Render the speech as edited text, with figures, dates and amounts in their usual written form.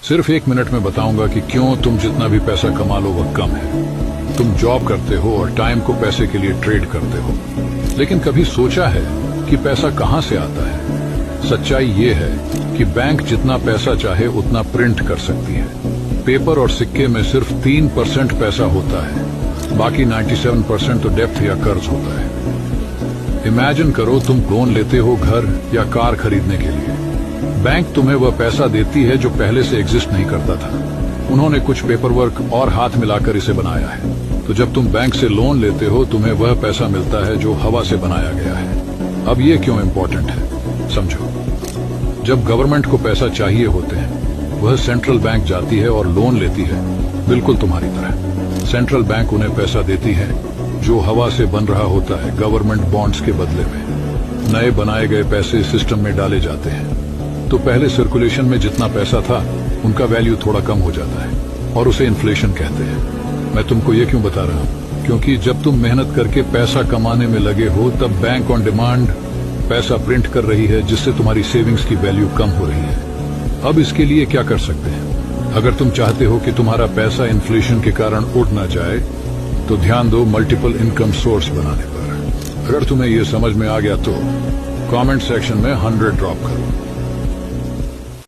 सिर्फ 1 मिनट में बताऊंगा कि क्यों तुम जितना भी पैसा कमा लो वह कम है। तुम जॉब करते हो और टाइम को पैसे के लिए ट्रेड करते हो, लेकिन कभी सोचा है कि पैसा कहां से आता है? सच्चाई ये है कि बैंक जितना पैसा चाहे उतना प्रिंट कर सकती है। पेपर और सिक्के में सिर्फ 3% पैसा होता है, बाकी 97% तो डेप्थ या कर्ज होता है। इमेजिन करो तुम लोन लेते हो घर या कार खरीदने के लिए। बैंक तुम्हें वह पैसा देती है जो पहले से एग्जिस्ट नहीं करता था। उन्होंने कुछ पेपर वर्क और हाथ मिलाकर इसे बनाया है। तो जब तुम बैंक से लोन लेते हो तुम्हें वह पैसा मिलता है जो हवा से बनाया गया है। अब ये क्यों इम्पोर्टेंट है समझो। जब गवर्नमेंट को पैसा चाहिए होते हैं वह सेंट्रल बैंक जाती है और लोन लेती है, बिल्कुल तुम्हारी तरह। सेंट्रल बैंक उन्हें पैसा देती है जो हवा से बन रहा होता है गवर्नमेंट बॉन्ड्स के बदले में। नए बनाए गए पैसे सिस्टम में डाले जाते हैं तो पहले सर्कुलेशन में जितना पैसा था उनका वैल्यू थोड़ा कम हो जाता है और उसे इन्फ्लेशन कहते हैं। मैं तुमको ये क्यों बता रहा हूँ? क्योंकि जब तुम मेहनत करके पैसा कमाने में लगे हो तब बैंक ऑन डिमांड पैसा प्रिंट कर रही है जिससे तुम्हारी सेविंग्स की वैल्यू कम हो रही है। अब इसके लिए क्या कर सकते हैं? अगर तुम चाहते हो कि तुम्हारा पैसा इन्फ्लेशन के कारण उड़ ना जाए तो ध्यान दो मल्टीपल इनकम सोर्स बनाने पर। अगर तुम्हें यह समझ में आ गया तो कमेंट सेक्शन में 100 ड्रॉप करो।